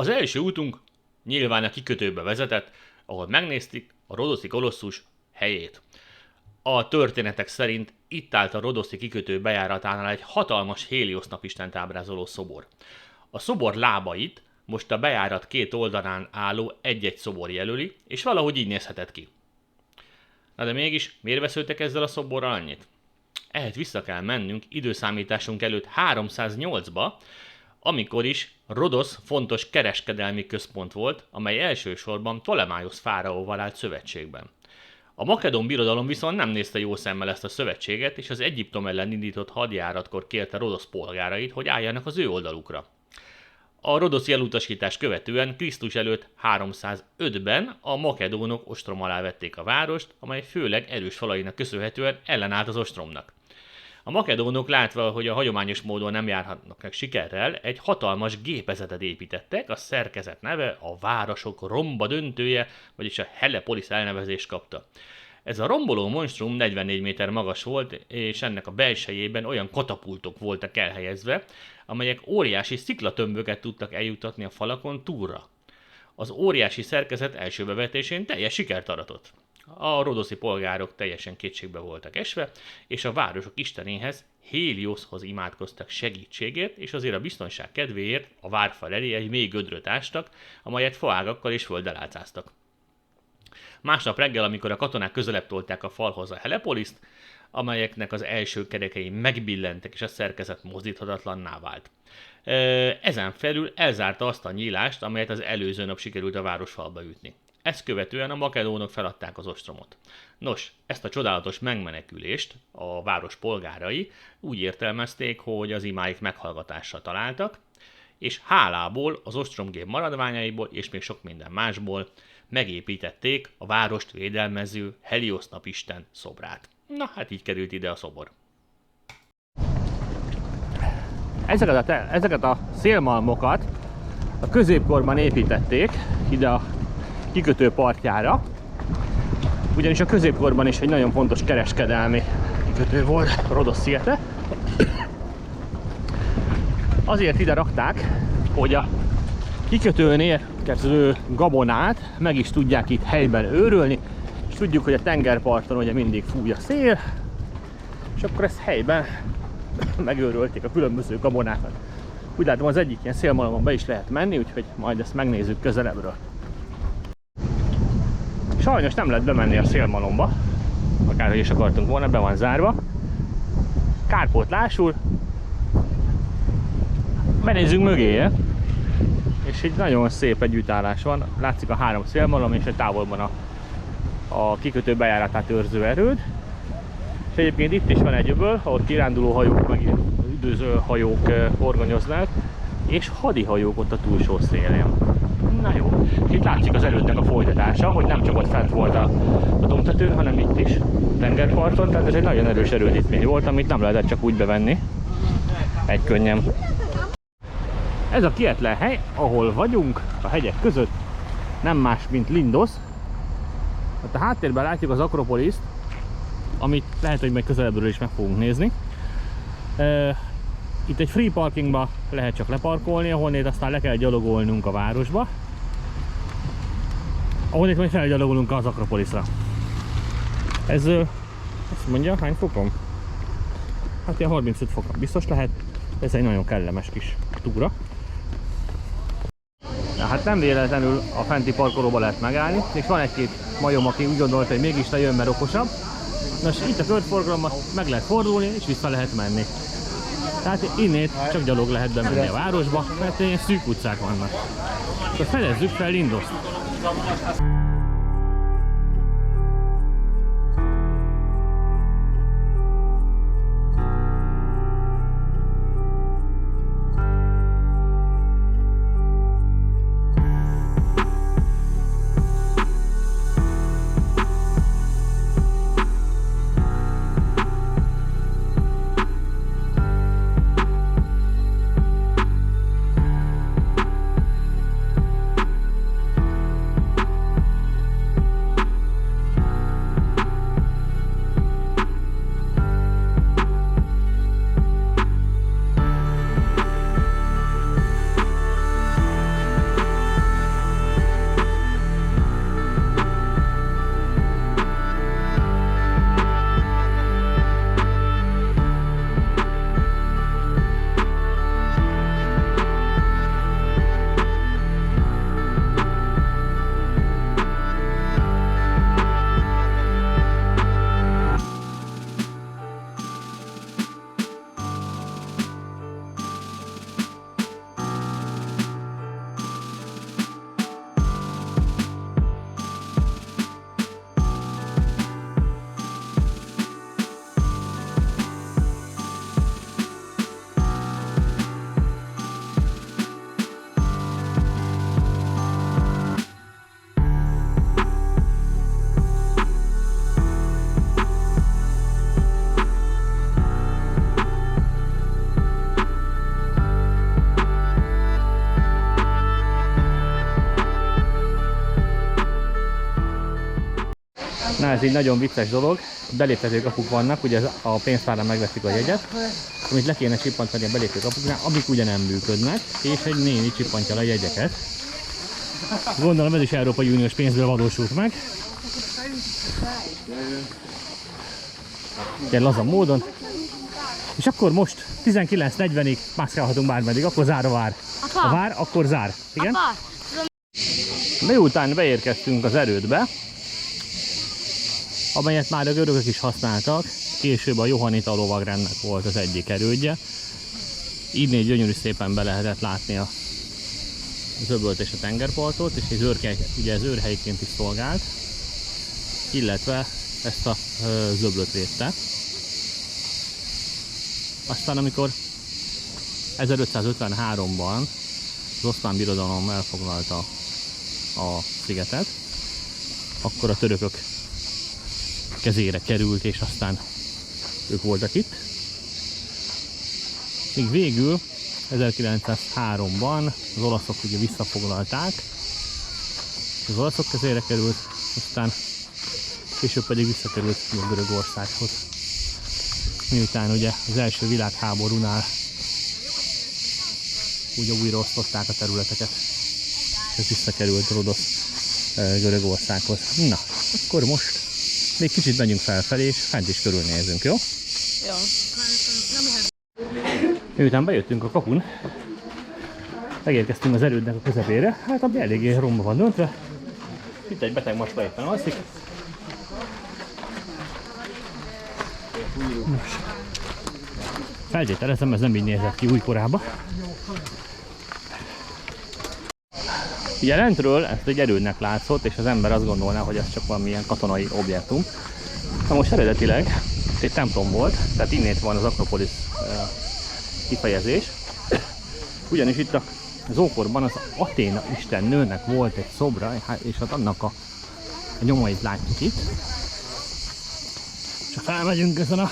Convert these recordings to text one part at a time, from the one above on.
Az első útunk nyilván a kikötőbe vezetett, ahol megnéztük a rodoszi kolosszus helyét. A történetek szerint itt állt a rodoszi kikötő bejáratánál egy hatalmas Héliosz napistent ábrázoló szobor. A szobor lábait most a bejárat két oldalán álló egy-egy szobor jelöli, és valahogy így nézhetett ki. Na de mégis, miért veszültek ezzel a szoborral annyit? Ehhez vissza kell mennünk időszámításunk előtt 308-ba, amikor is Rodosz fontos kereskedelmi központ volt, amely elsősorban Ptolemáiosz fáraóval állt szövetségben. A makedón birodalom viszont nem nézte jó szemmel ezt a szövetséget, és az Egyiptom ellen indított hadjáratkor kérte Rodosz polgárait, hogy álljanak az ő oldalukra. A rodoszi elutasítás követően Krisztus előtt 305-ben a makedónok ostrom alá vették a várost, amely főleg erős falainak köszönhetően ellenállt az ostromnak. A makedónok látva, hogy a hagyományos módon nem járhatnak meg sikerrel, egy hatalmas gépezetet építettek, a szerkezet neve a városok romba döntője, vagyis a Helepolis elnevezést kapta. Ez a romboló monstrum 44 méter magas volt, és ennek a belsejében olyan katapultok voltak elhelyezve, amelyek óriási sziklatömböket tudtak eljutatni a falakon túlra. Az óriási szerkezet első bevetésén teljes sikert aratott. A rodoszi polgárok teljesen kétségbe voltak esve, és a városok istenéhez, Hélioszhoz imádkoztak segítségért, és azért a biztonság kedvéért a várfal elé egy mély gödröt ástak, amelyet faágakkal és földdel álcáztak. Másnap reggel, amikor a katonák közelebb tolták a falhoz a Helepoliszt, amelyeknek az első kerekei megbillentek, és a szerkezet mozdíthatatlanná vált. Ezen felül elzárta azt a nyílást, amelyet az előző nap sikerült a városfalba ütni. Ezt követően a makedónok feladták az ostromot. Nos, ezt a csodálatos megmenekülést a város polgárai úgy értelmezték, hogy az imáik meghallgatásra találtak, és hálából az ostromgép maradványaiból és még sok minden másból megépítették a várost védelmező Héliosz napisten szobrát. Na, hát így került ide a szobor. Ezeket a szélmalmokat a középkorban építették ide a kikötő partjára, ugyanis a középkorban is egy nagyon fontos kereskedelmi kikötő volt Rodosz szigete. Azért ide rakták, hogy a kikötőn érkező gabonát meg is tudják itt helyben őrölni, és tudjuk, hogy a tengerparton ugye mindig fúj a szél, és akkor ezt helyben megőrölték a különböző gabonákat. Úgy látom, az egyik ilyen szélmalomon be is lehet menni, úgyhogy majd ezt megnézzük közelebbről. Sajnos nem lehet bemenni a szélmalomba, akárhogy is akartunk volna, be van zárva. Kárpótlásul benézzünk mögéje, és egy nagyon szép együttállás van. Látszik a három szélmalom és a távolban a kikötő bejáratát őrző erőd. És egyébként itt is van egy öböl, ahol kiránduló hajók, meg üdvözlő hajók horgonyoznak, és hadihajók ott a túlsó szélén. Na jó, és itt látszik az erődnek a folytatása, hogy nem csak ott fent volt a domtetőn, hanem itt is tengerparton, tehát ez egy nagyon erős erődítmény volt, amit nem lehetett csak úgy bevenni egykönnyen. Ez a kietlen hely, ahol vagyunk, a hegyek között, nem más, mint Lindosz. Hát a háttérben látjuk az Akropoliszt, amit lehet, hogy meg közelebbről is meg fogunk nézni. Itt egy free parkingba lehet csak leparkolni, ahonnét aztán le kell gyalogolnunk a városba. Ahonnét majd felgyalogolunk az Akropoliszra. Ez azt mondja, hány fokon? Hát ilyen 35 fokon biztos lehet. Ez egy nagyon kellemes kis túra. Na, hát nem véletlenül a fenti parkolóba lehet megállni, és van egy-két majom, aki úgy gondolta, hogy mégis lejön, mert okosabb. Nos, itt a körforgalomban meg lehet fordulni, és vissza lehet menni. Tehát innét csak gyalog lehet bemenni a városba, mert ilyen szűk utcák vannak. Akkor fedezzük fel Lindoszt. ez egy nagyon vicces dolog. Beléptető kapuk vannak, ugye a pénztáron megveszik a jegyet, amit le kéne csippantani a belépő kapuknál, amik ugye nem működnek, és egy néni csippantja le a jegyeket. Gondolom ez is Európai Uniós pénzből valósult meg. Ilyen laza módon. És akkor most 19:40-ig mászkálhatunk bármeddig, akkor zár a vár. Apa. A vár, akkor zár. Igen? Apa, Miután beérkeztünk az erődbe, amelyet már a görögök is használtak, később a johannita lovagrendnek volt az egyik erődje. Így gyönyörű szépen be lehetett látni a zöbölt és a tengerpartot, és az őrhely, ugye ez őrhelyként is szolgált, illetve ezt a zöblöt védte. Aztán amikor 1553-ban az Oszmán Birodalom elfoglalta a szigetet, akkor a törökök kezére került, és aztán ők voltak itt. Míg végül 1903-ban az olaszok ugye visszafoglalták, az olaszok kezére került, aztán később pedig visszakerült a Görögországhoz. Miután ugye az első világháborúnál ugye újraosztották a területeket, és ez visszakerült Rodosz Görögországhoz. Na, akkor most még kicsit megyünk felfelé, és fent is körülnézünk, jó? jó. Miután bejöttünk a kapun, megérkeztünk az erődnek a közepére, hát ami eléggé romba van döntve. Itt egy beteg macska éppen alszik. Nos, feltételezem, ez nem így nézett ki újkorában. Ugye lentről ezt egy erődnek látszott, és az ember azt gondolná, hogy ez csak valamilyen katonai objektum. Na most eredetileg egy templom volt, tehát innét van az Akropolis kifejezés. Ugyanis itt az ókorban az Athéna istennőnek volt egy szobra, és hát annak a nyomait látjuk itt. És ha felmegyünk ezen a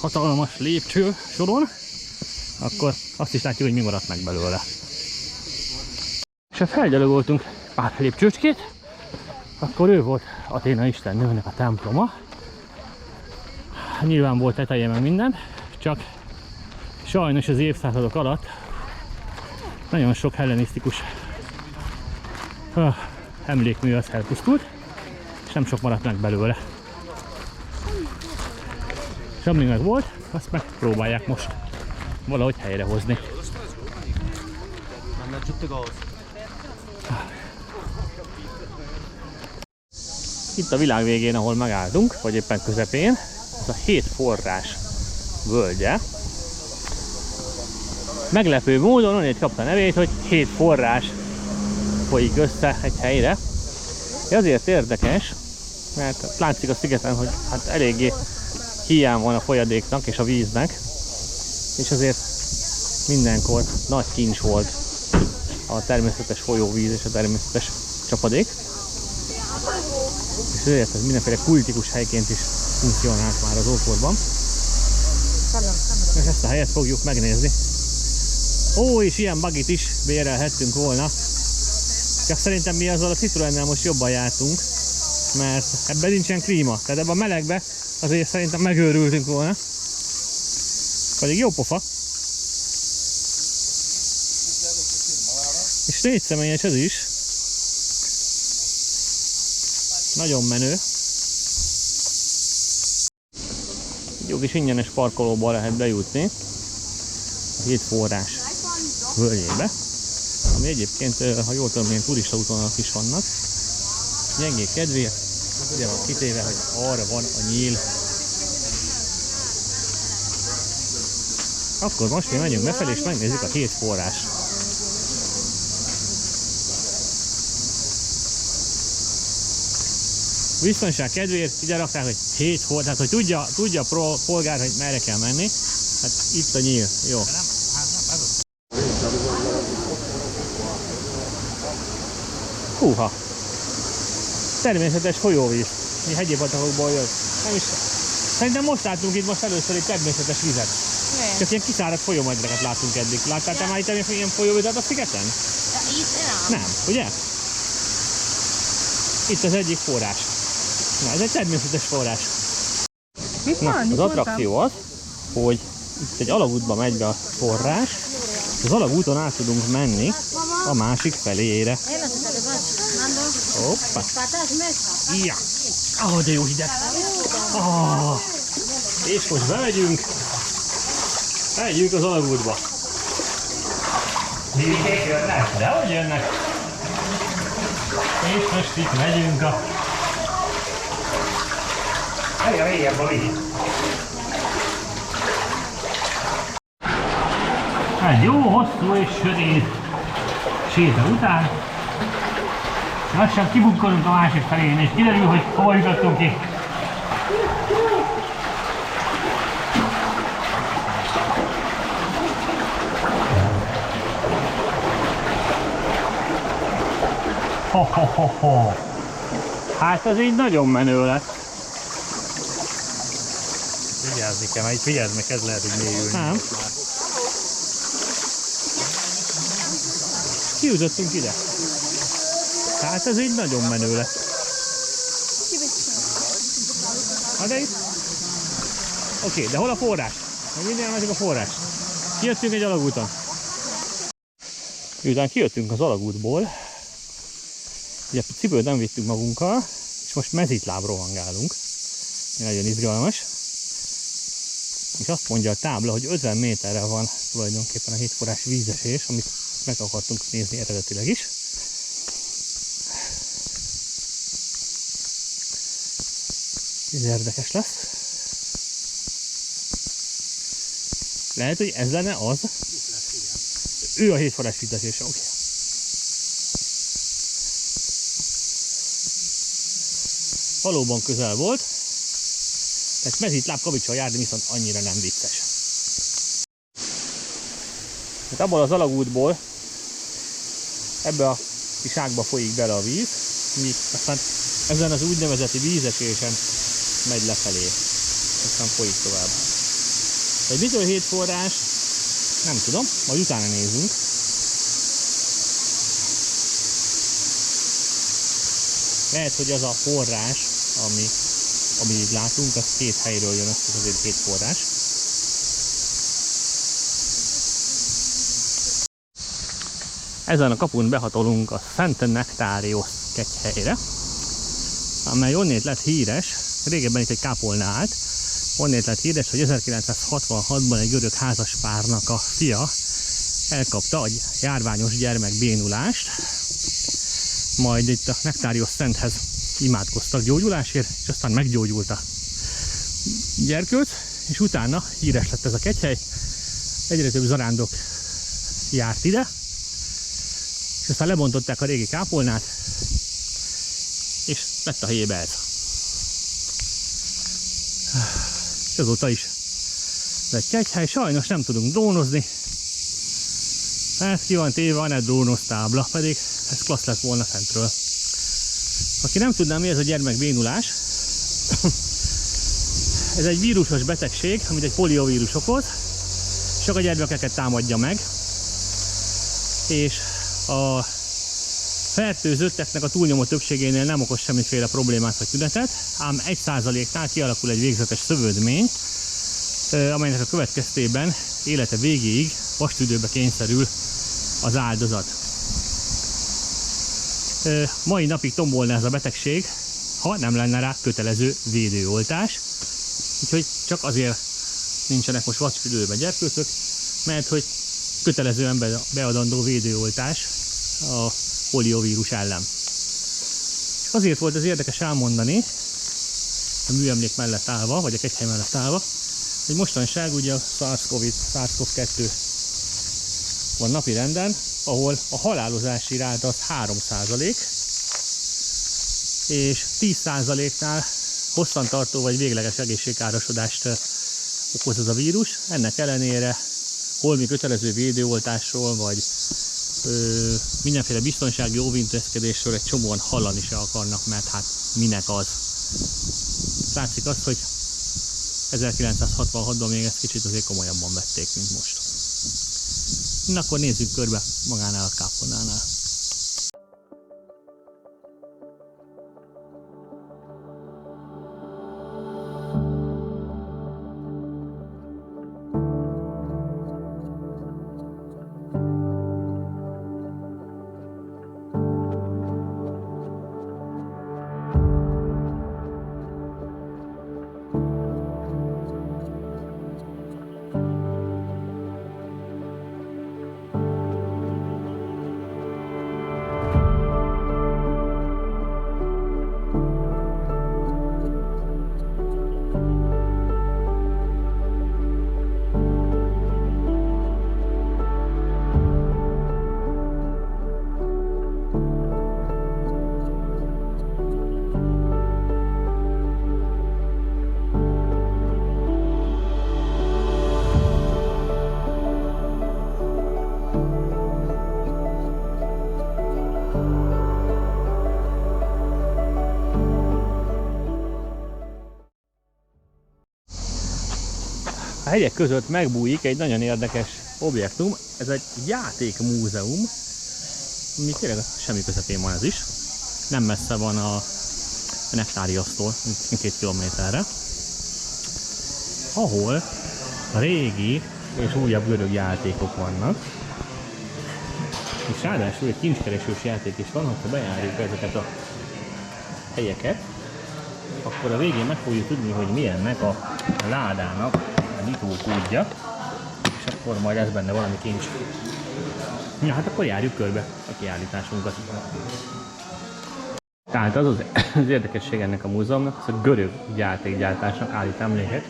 hatalmas lépcső soron, akkor azt is látjuk, hogy mi maradt meg belőle. És ha felgyalogoltunk pár lépcsőcskét, akkor ő volt Athéna istennőnek a temploma. Nyilván volt teteje meg minden, csak sajnos az évszázadok alatt nagyon sok hellenisztikus emlékmű az elpusztult, és nem sok maradt meg belőle. És ami meg volt, azt megpróbálják most valahogy helyrehozni. Itt a világ végén, ahol megálltunk, vagy éppen közepén, ez a 7 forrás völgye. Meglepő módon onnét kapta a nevét, hogy 7 forrás folyik össze egy helyre. Ez azért érdekes, mert látszik a szigeten, hogy hát eléggé hiány van a folyadéknak és a víznek, és azért mindenkor nagy kincs volt a természetes folyóvíz és a természetes csapadék. És ezért ez mindenféle kultikus helyként is funkcionált már az ókorban. És ezt a helyet fogjuk megnézni. Ó, és ilyen buggyt is bérelhettünk volna. Csak szerintem mi azzal a Citroennel most jobban jártunk, mert ebben nincsen klíma. Tehát ebben a melegben azért szerintem megőrültünk volna. Pedig jó pofa. És 4 személyes ez is. Nagyon menő. Jó kis ingyenes parkolóba lehet bejutni a 7 forrás völgyébe, ami egyébként, ha jól tudom, ilyen turista útvonalak is vannak. Gyengék kedvéért, ugye van kitéve, hogy arra van a nyíl. Akkor most mi megyünk befelé és megnézzük a 7 forrás. Biztonság kedvéért ide rakták, hogy 7 forrás, tehát hogy tudja a polgár, hogy merre kell menni. Hát itt a nyíl, jó. Húha! Természetes folyóvíz. Mi hegyi patakokból jön. Nem is. Szerintem most látunk itt most először egy természetes vizet. Nem. Csak ilyen kiszáradt folyómadreket látunk eddig. Láttál te már itt ilyen folyóvizet a szigeten? Itt nem. Nem, ugye? Itt az egyik forrás. Na, ez egy természetes forrás. Mit Na, van? az attrakció az, hogy itt egy alagútba megy be a forrás, az alagúton át tudunk menni a másik felére. Hoppá! Ja! De jó hideg! És most bemegyünk az alagútba. Likék jönnek? Dehogy jönnek! És most itt megyünk a... Egyre mélyebb a víz. Egy jó, hosszú és sötét séta után lassan kibukkolunk a másik felén, és kiderül, hogy hol jutottunk ki. Ho-ho-ho-ho! Hát ez így nagyon menő lett. Vigyázni kell, mert itt vigyázz meg, ez lehet, hogy mélyülni. Nem. Kijutottunk ide. Hát ez így nagyon menő lett. De itt? Oké, de hol a forrás? Meg minden másik a forrás. Kijöttünk egy alagúton. Miután kijöttünk az alagútból, ugye cipőt nem vittünk magunkkal, és most mezitláb rohangálunk. Nagyon izgalmas. És azt mondja a tábla, hogy 50 méterre van tulajdonképpen a hétforrás vízesés, amit meg akartunk nézni eredetileg is. Ez érdekes lesz. Lehet, hogy ez lenne az. Ő a hétforrás vízesése, oké. Valóban közel volt. Tehát mezitláb kavicsal járni viszont annyira nem vicces. Hát abból az alagútból ebbe a kis ágba folyik bele a víz, mi aztán ezen az úgynevezett vízesésen megy lefelé, aztán folyik tovább. Hogy mitől hétforrás, nem tudom, majd utána nézzünk. Lehet, hogy az a forrás, amit látunk, az két helyről jön össze, azért két forrás. Ezen a kapun behatolunk a Szent Nektários kegyhelyre, amely onnét lett híres, régebben itt egy kápolna állt, onnét lett híres, hogy 1966-ban egy görög házaspárnak a fia elkapta a járványos gyermekbénulást, majd itt a Nektários Szenthez imádkoztak gyógyulásért, és aztán meggyógyult a gyerkőc, és utána híres lett ez a kegyhely, egyre több zarándok járt ide, és aztán lebontották a régi kápolnát, és lett a helyébe ez. És azóta is lett kegyhely, sajnos nem tudunk drónozni, mert ki van téve a ne drónoz tábla, pedig ez klassz lett volna fentről. Aki nem tudná, mi ez a gyermekbénulás, ez egy vírusos betegség, amit egy poliovírus okoz, csak a gyermekeket támadja meg, és a fertőzötteknek a túlnyomó többségénél nem okoz semmiféle problémát vagy tünetet, ám 1%-nál kialakul egy végzetes szövődmény, amelynek a következtében élete végéig vastüdőbe kényszerül az áldozat. Mai napig tombolna ez a betegség, ha nem lenne rá kötelező védőoltás. Úgyhogy csak azért nincsenek most vastüdőben gyerkőcök, mert hogy kötelezően beadandó védőoltás a poliovírus ellen. Azért volt ez érdekes elmondani, a műemlék mellett állva, vagy a kegyhely mellett állva, hogy mostanság ugye a SARS-CoV-2 van napirenden, ahol a halálozási ráta az 3%, és 10%-nál hosszantartó vagy végleges egészségkárosodást okoz ez a vírus. Ennek ellenére holmi kötelező védőoltásról, vagy mindenféle biztonsági óvintézkedésről egy csomóan hallani se akarnak, mert hát minek az. Látszik az, hogy 1966-ban még ezt kicsit azért komolyabban vették, mint most. Na akkor nézzük körbe magánál a kápolnánál. hegyek között megbújik egy nagyon érdekes objektum. Ez egy játékmúzeum, ami tényleg semmi közepén van ez is. Nem messze van a Nektáriasztól, 2 kilométerre, ahol régi és újabb görög játékok vannak. És ráadásul egy kincskeresős játék is van, ha bejárjuk ezeket a helyeket, akkor a végén meg fogjuk tudni, hogy milyennek a ládának a nyitókódja, és akkor majd lesz benne valami kincs. Ja, hát akkor járjuk körbe a kiállításunkat. Tehát az érdekesség ennek a múzeumnak, az a görög játékgyártásnak állít emléket.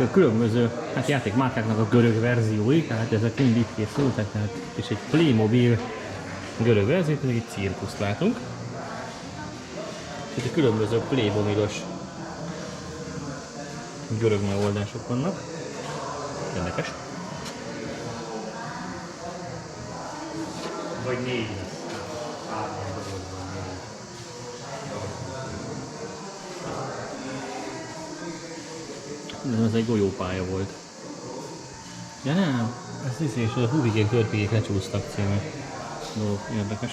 A különböző játékmárkáknak a görög verziói, tehát ezek mind itt készültek, tehát és egy Playmobil görög verziót, egy cirkuszt látunk. És itt a különböző Playmobilos görög megoldások vannak. Érdekes. Vagy 4 lesz. Ez egy golyópálya volt. Ja nem, ez is és a húvigék, törpigék lecsúsztak című dolog. Érdekes.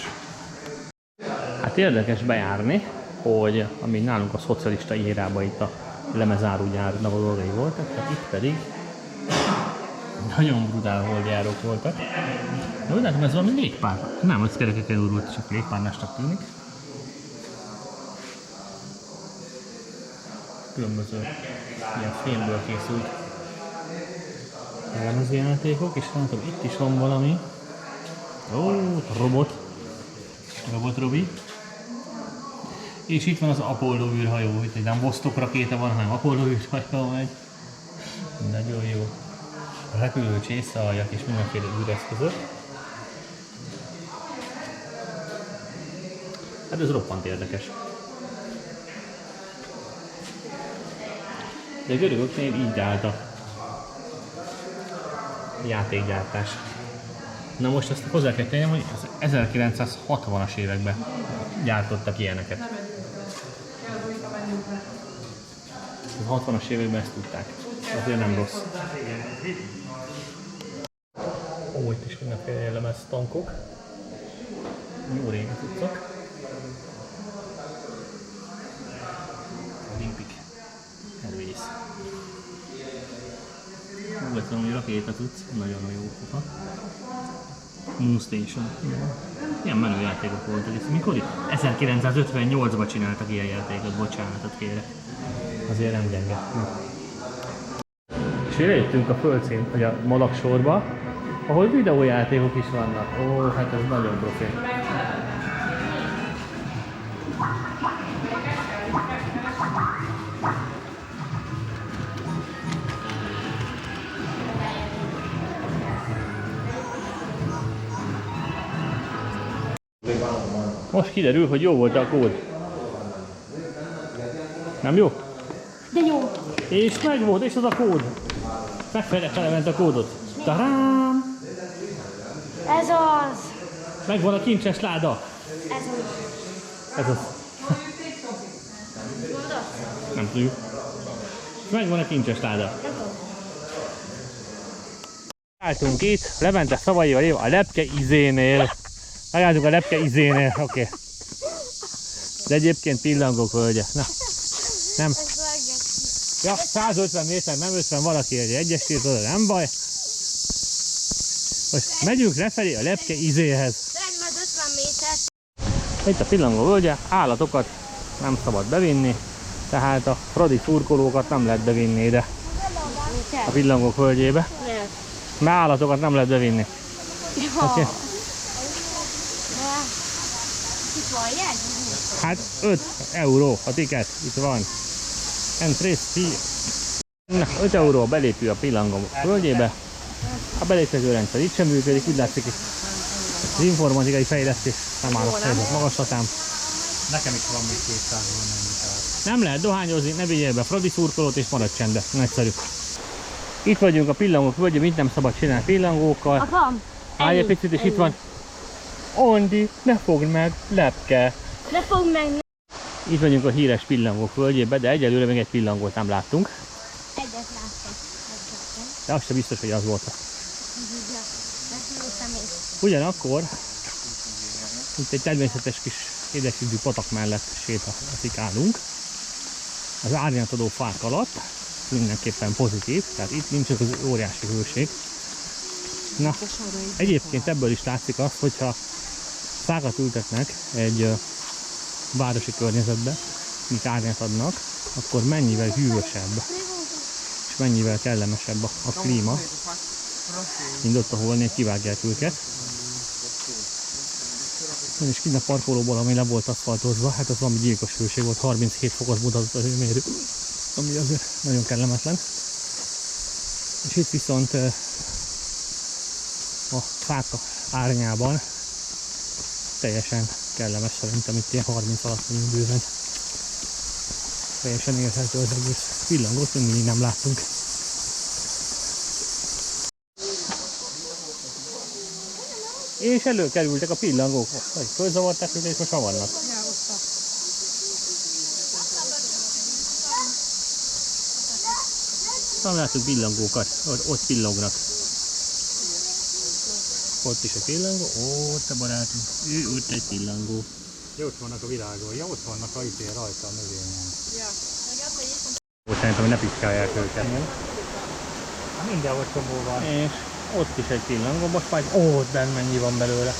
Hát érdekes bejárni, hogy amíg nálunk a szocialista érában itt a lemezárugyár dolgai voltak, hát itt pedig nagyon brutál holdjárók voltak. De úgy látom, ez valami légpár. Nem, ez kerekeken úrult, csak légpárnásnak tűnik. Különböző ilyen fémből készült lemezjátékok, és látom, itt is van valami. Ó, robot Robi. És itt van az Apollo űrhajó, itt nem Vostok rakéta van, hanem Apollo űrhajó megy. Nagyon jó. Repülő csészaaljak és mindenféle űreszközök. Hát ez roppant érdekes. De a görögöknél így állt a játékgyártás. Na most azt hozzá kell tennem, hogy az 1960-as években gyártottak ilyeneket. Az 60-as években ezt tudták. Azért nem rossz. Ó, itt is mindenféle jellemez tankok. Jó régi cuccok. Olimpik. Hervész. Úgy lesz valami rakéta tudsz, nagyon jó kupa. Moon Station. Ilyen menő játékok voltak. Ez mikor itt? 1958-ban csináltak ilyen játékot, bocsánatot kérek. Azért nem gyenge. És eljöttünk a földszín, vagy a Malaksorba, ahol videójátékok is vannak. Ó, hát ez nagyon profi. Most kiderül, hogy jó volt a kód. Nem jó? De jó. És megvolt, és az a kód. Felment a kódot. Tarám! Ez az. Megvan a kincses láda. Ez az. Ez az. Nem tudjuk. Megvan a kincses láda. Álltunk itt, Levente szavaival a lepke izénél. Megálltunk a lepke izénél, oké. De egyébként pillangók völgye. Na, nem. Ja, 150 méter, nem 50, valaki egy egyesít, oda nem baj. Most megyünk lefelé a lepke izéhez. Menj majd 50 métert. Itt a pillangó völgye, állatokat nem szabad bevinni, tehát a fradi szurkolókat nem lehet bevinni ide a pillangók völgyébe. Miért? Mert állatokat nem lehet bevinni. Jó. Okay. Itt van jegy? Hát 5 euró a tiket, itt van. Entrée fee. Na, 5 euró belépő a pillangó völgyébe. A beléptető rendszer itt sem működik, úgy látszik, hogy az informatikai fejlesztés nem áll a helyzet magaslatán. Nekem is van még 200 van. Nem lehet dohányozni, ne vigyél be fradi szurkolót és maradj csendbe, nagyszerű. Itt vagyunk a pillangók völgyében, itt nem szabad csinálni pillangókkal. Apám. Állj egy picit, és itt van. Andi, ne fogd meg, lepke! Ne fogd meg. Itt vagyunk a híres pillangók völgyében, de egyelőre még egy pillangót nem láttunk. Egyet láttam. De az sem biztos, hogy az volt. Ez jó személy. Ugyanakkor itt egy természetes kis édesízű patak mellett sétálunk. Az árnyatadó fák alatt mindenképpen pozitív, tehát itt nincs az óriási hőség. Na, egyébként ebből is látszik azt, hogyha fákat ültetnek egy városi környezetbe, mik árnyat adnak, akkor mennyivel hűvösebb és mennyivel kellemesebb a klíma, mint ott, ahol még kivágják őket. És kint a parkolóból, ami le volt aszfaltozva, hát az valami gyilkos hőség volt, 37 fokot mutatott a hőmérő, ami azért nagyon kellemetlen. És itt viszont a fák árnyában teljesen kellemes, szerintem itt ilyen 30 alatt vagyunk bőven. Teljesen érhető az egész. Pillangót mindig nem láttunk. És előkerültek a pillangók. Fölzavarták őket, és most ma vannak. Nem látunk pillangókat, ott pillognak. Ott is a pillangó, ott a barátunk, ott egy pillangó. Ja, ott vannak a virágon, ja, ott vannak a izé rajta a növényen. Most szerintem, hogy ne piszkálják őket. Hát mindenhol csomó van. És ott is egy pillangó, most már ott benn mennyi van belőle.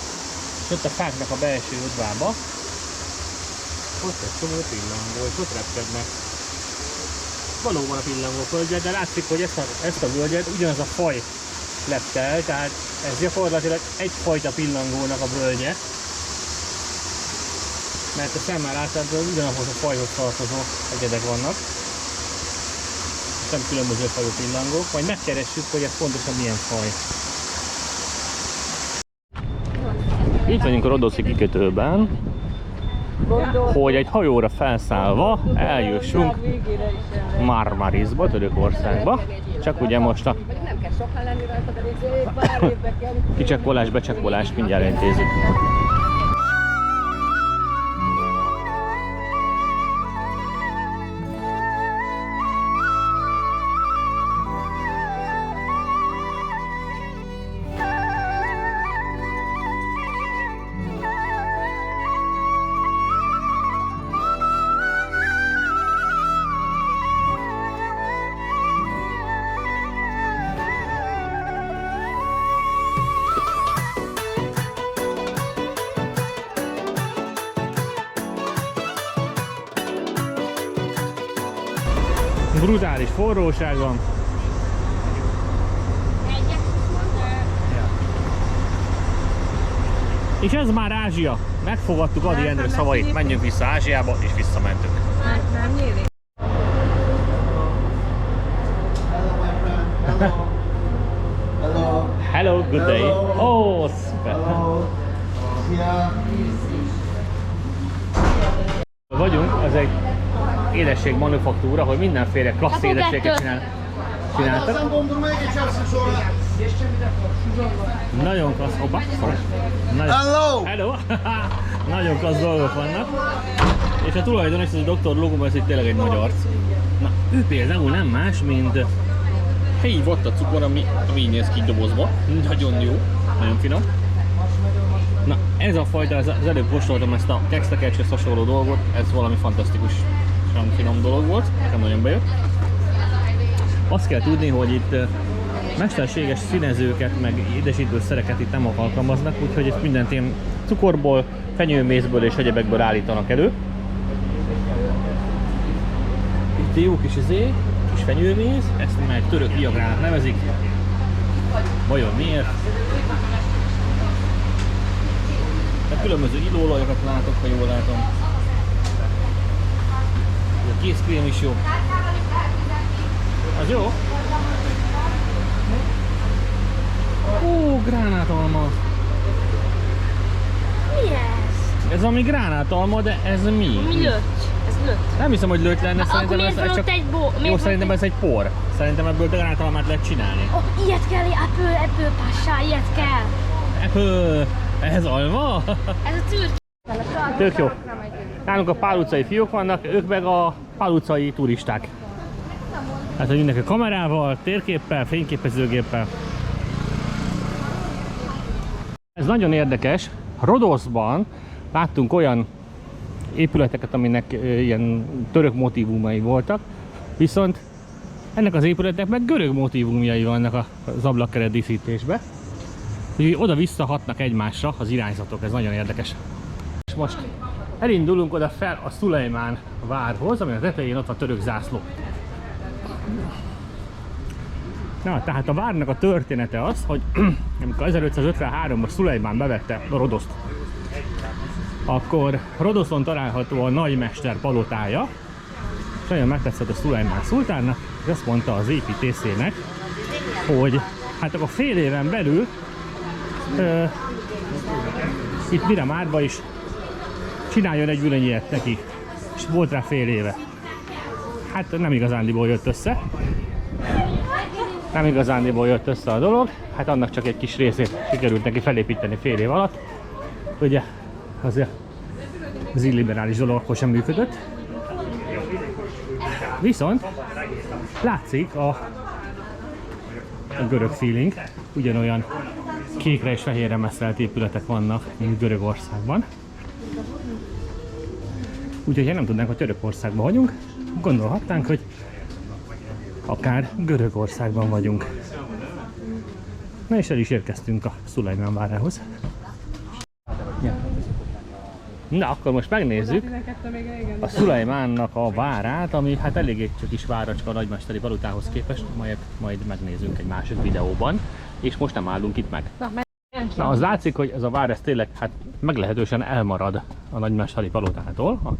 És ott a fáknak a belső udvába, ott egy csomó pillangó, és ott repkednek. Valóban a pillangó földje, de látszik, hogy ezt a völgyet ugyanaz a faj lepte el, tehát ez gyakorlatilag egyfajta pillangónak a völgye. Mert a szemmel láthatóan ugyanahhoz a fajhoz tartozó egyedek vannak. Nem különböző fajú pillangók, majd megkeressük, hogy ez pontosan milyen faj. Itt vagyunk a rodoszi kikötőben, hogy egy hajóra felszállva eljussunk Marmarisba, Törökországba. Csak ugye most a kicsekkolás, becsekkolás mindjárt intézzük. Brutális forróság van. És ez már Ázsia. Megfogadtuk Adi Endre szavait, menjünk vissza Ázsiába, és visszamentünk. Nem nyílik. Hello, good day. Oh, szuper. Vagyunk, az egy édesség manufaktúra, ahol mindenféle klassz édességet csináltak. Nagyon klassz, Hello! Nagyon klassz dolgok vannak. És a tulajdonos, ez a Dr. Logo, ez itt tényleg egy nagy arc. Na, ő például nem más, mint helyi vatta cukor, ami így néz ki dobozba. Nagyon jó, nagyon finom. Na, ez a fajta, az előbb kóstoltam ezt a kextekercshez hasonló dolgot, ez valami fantasztikus, finom dolog volt, nekem nagyon bejött. Azt kell tudni, hogy itt mesterséges színezőket, meg édesítőszereket itt nem alkalmaznak, úgyhogy itt mindent ilyen cukorból, fenyőmészből és egyebekből állítanak elő. Itt jó kis kis fenyőméz, ezt meg török viagrának nevezik. Vajon miért? Tehát különböző illóolajokat látok, ha jól látom. A készkrém is jó. Az jó? Ó, gránátalma. Mi ez? Ez ami gránátalma, de ez mi? Mi löty? Ez löty. Nem hiszem, hogy löty lenne, Akkor szerintem miért ez van csak... ott egy Jó, szerintem ez egy por. Szerintem ebből gránátalmát lehet csinálni. Oh, ilyet kell, Apple passá, ilyet kell. Apple, ez alma? Ez a tűr. Tök jó. Nálunk a pál utcai fiúk vannak, ők meg a pál utcai turisták. Hát, hogy mindenki kamerával, térképpel, fényképezőgéppel. Ez nagyon érdekes. Rodoszban láttunk olyan épületeket, aminek ilyen török motívumai voltak, viszont ennek az épületnek meg görög motívumjai vannak az ablakkeret díszítésbe. Úgyhogy oda-vissza hatnak egymásra az irányzatok, ez nagyon érdekes. És most elindulunk oda fel a Szulejmán várhoz, ami a tetején ott a török zászló. Na, tehát a várnak a története az, hogy amikor 1553-ban Szulejmán bevette Rodoszt, akkor Rodoszon található a nagymester palotája, és nagyon megtetszett a Szulejmán szultánnak, és azt mondta az építészének, hogy hát akkor fél éven belül itt Miramárba is csináljon egy villanyjegyet neki, és volt rá fél éve. Hát nem igazándiból jött össze. Nem igazándiból jött össze a dolog, hát annak csak egy kis részét sikerült neki felépíteni fél év alatt. Ugye azért az illiberális dolog akkor sem működött. Viszont látszik a görög feeling, ugyanolyan kékre és fehérre messzelt épületek vannak, mint Görögországban. Úgyhogy ha nem tudnánk, hogy Törökországban vagyunk, gondolhatnánk, hogy akár Görögországban vagyunk. Na és el is érkeztünk a Szulejmán várához. Na, akkor most megnézzük a Szulejmánnak a várát, ami hát eléggé csak is váracska a nagymesteri palotához képest, majd megnézzünk egy másik videóban, és most nem állunk itt meg. Na, az látszik, hogy ez a vár ez tényleg hát meglehetősen elmarad a nagymesteri palotától,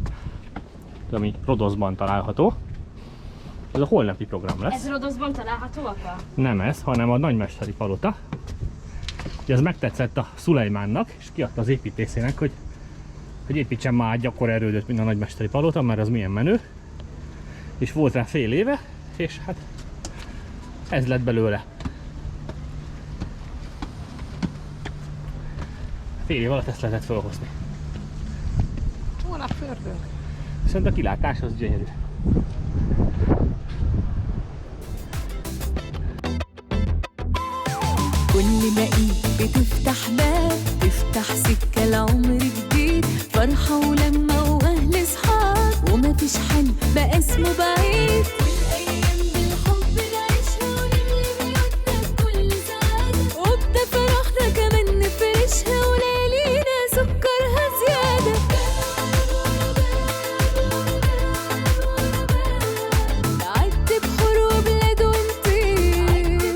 ami Rodoszban található. Ez a holnapi program lesz. Ez Rodoszban található, apa? Nem ez, hanem a nagymesteri palota. Ugye ez megtetszett a Szulejmánnak, és kiadta az építészének, hogy építsen már egy akkora erődöt, mint a nagymesteri palota, mert az milyen menő. És volt rá fél éve, és hát ez lett belőle. Fél év alatt ezt lehetett felhozni. Holnap fördünk. Viszont a kilátás az gyönyörű. كل ما ايد بتفتح باب تفتح سكة لعمر جديد فرحة ولما واهل صحاب ومفيش حلم بقى اسمه بعيد والايام بالحب نعيشها ونملي بيوتنا بكل سعادة وبدا فرحنا كمان نفرشها وليالينا سكرها زيادة نعد بحور وبلاد ونطير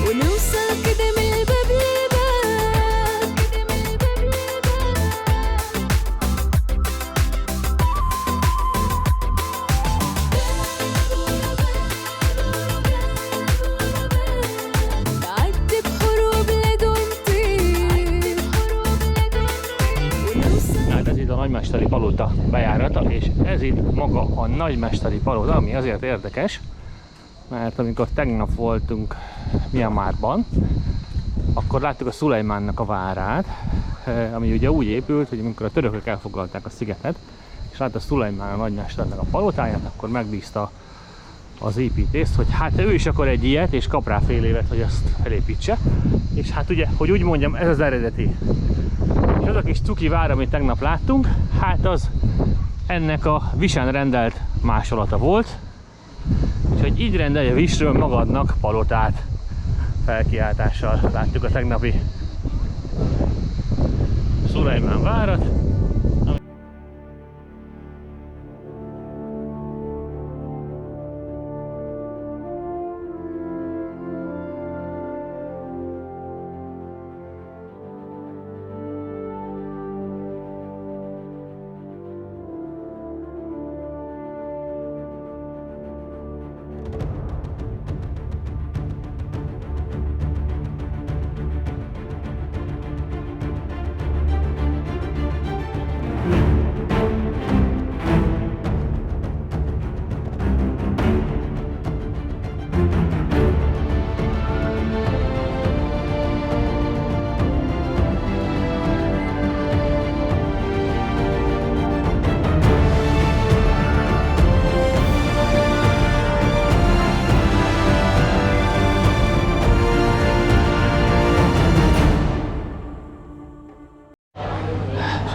ونوصل كده من الباب للباب نعد بحور وبلاد ونطير ونوصل. Hát ez itt a nagymesteri palota bejárata, és ez itt maga a nagymesteri palota, ami azért érdekes, mert amikor tegnap voltunk Mianmarban, akkor láttuk a Szulejmánnak a várát, ami ugye úgy épült, hogy amikor a törökök elfoglalták a szigetet, és látta Szulejmán a nagymesternek a palotáját, akkor megbízta az építészt, hogy hát ő is akar egy ilyet, és kap rá fél évet, hogy azt felépítse. És hát ugye, hogy úgy mondjam, ez az eredeti. És az a kis cuki vár, amit tegnap láttunk, hát az ennek a Visán rendelt másolata volt. És hogy így rendelje Visről magadnak palotát felkiáltással. Láttuk a tegnapi Szulejmán várat.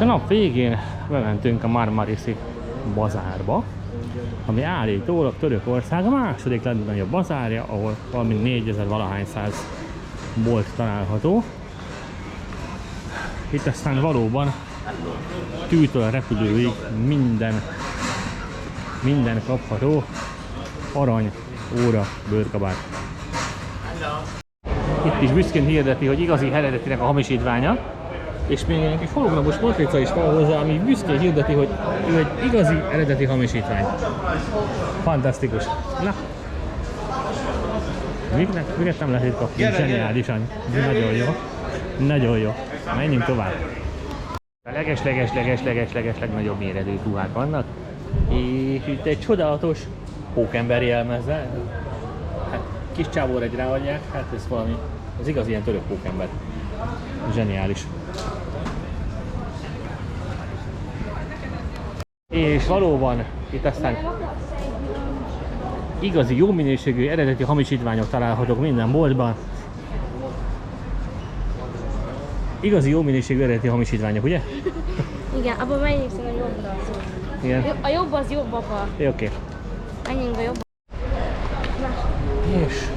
És a nap végén bementünk a Marmariszi bazárba, ami állítólag Törökország a második legnagyobb bazárja, ahol valami 4000 valahány száz bolt található. Itt aztán valóban tűtől a repülőig minden kapható, arany, óra, bőrkabát. Itt is büszkén hirdeti, hogy igazi eredetinek a hamisítványa, és még egy kis hologramos matrica is van hozzá, ami büszkén hirdeti, hogy ő egy igazi eredeti hamisítvány. Fantasztikus. Na, miket nem lehet itt kapni? Zseniálisan. Nagyon jó. Nagyon jó. Menjünk tovább. A leges legnagyobb méretű ruhák vannak, és itt egy csodálatos pókember jelmezzel. Hát kis csávóra egy ráadják, hát ez valami, az igaz ilyen török pókember. Zseniális. És valóban itt aztán igazi jó minőségű eredeti hamisítványok találhatók minden boltban. Igazi jó minőségű eredeti hamisítványok, ugye? Igen, abban menjünk szerintem jobbra. Igen. A jobb az jobb, apa. Oké. Menjünk a jobb. És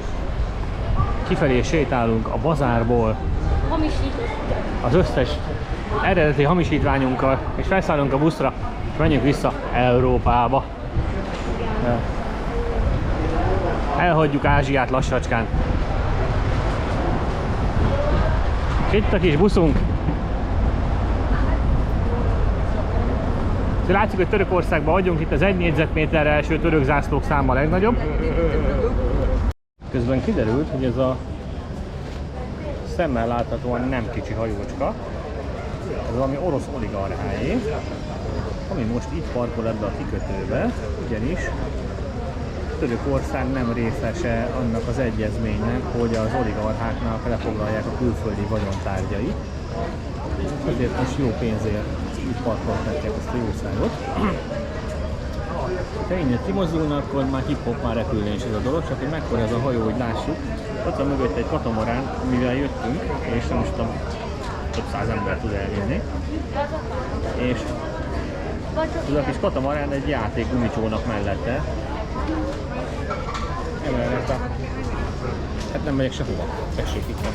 kifelé sétálunk a bazárból Hamisított. az összes eredeti hamisítványunkkal, és felszállunk a buszra, és menjünk vissza Európába. Elhagyjuk Ázsiát lassacskán. Itt a kis buszunk. Látszik, hogy Törökországban vagyunk, itt az 1 négyzetméterre első török zászlók száma a legnagyobb. Közben kiderült, hogy ez szemmel láthatóan nem kicsi hajócska. Ez valami orosz oligarcháé, ami most itt parkol ebbe a kikötőbe, ugyanis Törökország nem részese annak az egyezménynek, hogy az oligarcháknak lefoglalják a külföldi vagyontárgyait. Ezért most jó pénzért itt parkolhatják ezt a jószágot. Ha innen kimozdulna, akkor már hip-hop már repülne is ez a dolog, csak hogy mekkora ez a hajó, hogy lássuk. Ott van mögött egy katamarán, mivel jöttünk, és nem is tudom, több száz ember tud elvinni. És ez a kis katamarán egy játék gumicsónak mellette. Emellett hát nem megyek sehova. Tessék, itt van.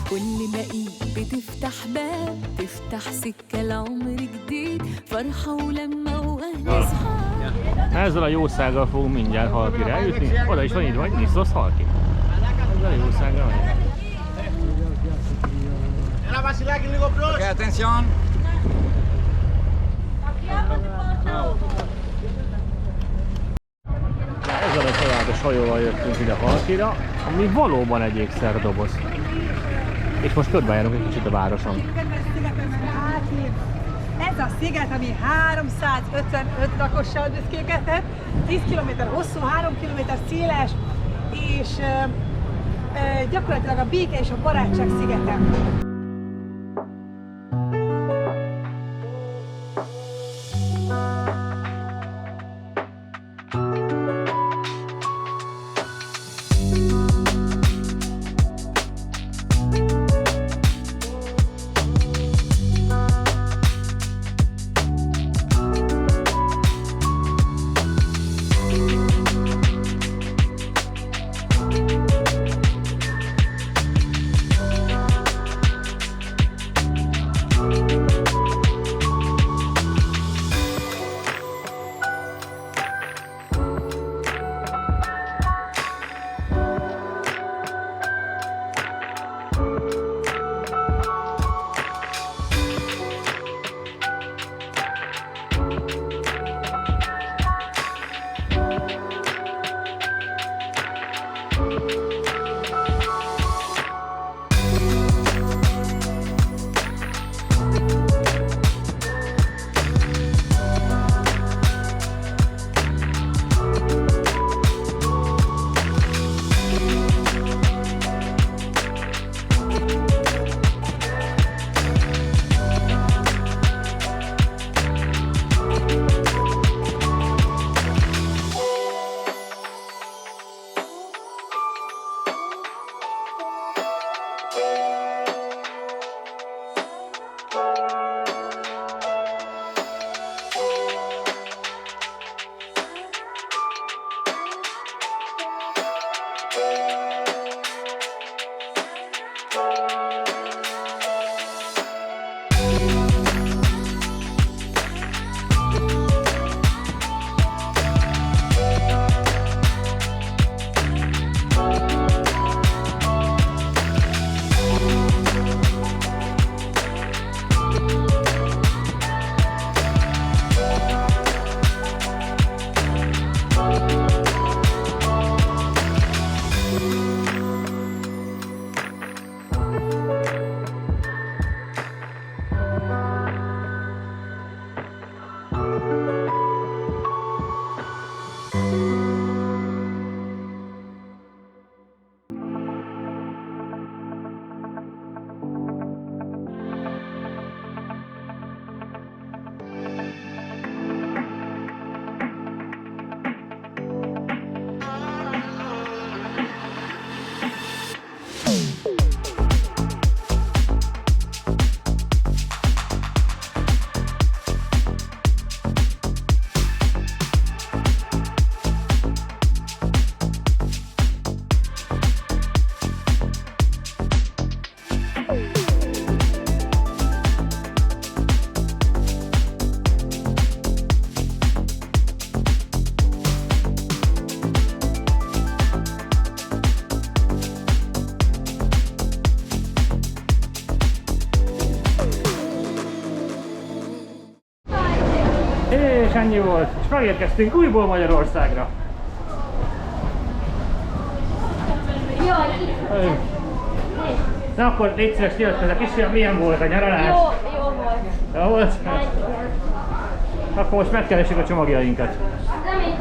كل ما ايد بتفتح باب تفتح سكة لعمر جديد فرحة ولما واهل اصحاب. Ezzel a jószággal fogunk mindjárt Halkira eljutni. Oda is van így, vagy Niszos Halki. Ezzel a jószággal van. Okay, atención. Ezzel a családos hajóval jöttünk ide Halkira, ami valóban egy ékszerdoboz. És most körbejárunk egy kicsit a városon. Ez a sziget, ami 355 lakossal büszkélkedhet, 10 km hosszú, 3 km széles, és gyakorlatilag a béke és a barátság szigete. És ennyi volt. És megérkeztünk újból Magyarországra. Jaj, Na akkor légy szíves, nyilatkozzak is, hogy milyen volt a nyaralás? jó volt. Jó volt? Nagy, Akkor most megkeressük a csomagjainkat. nem én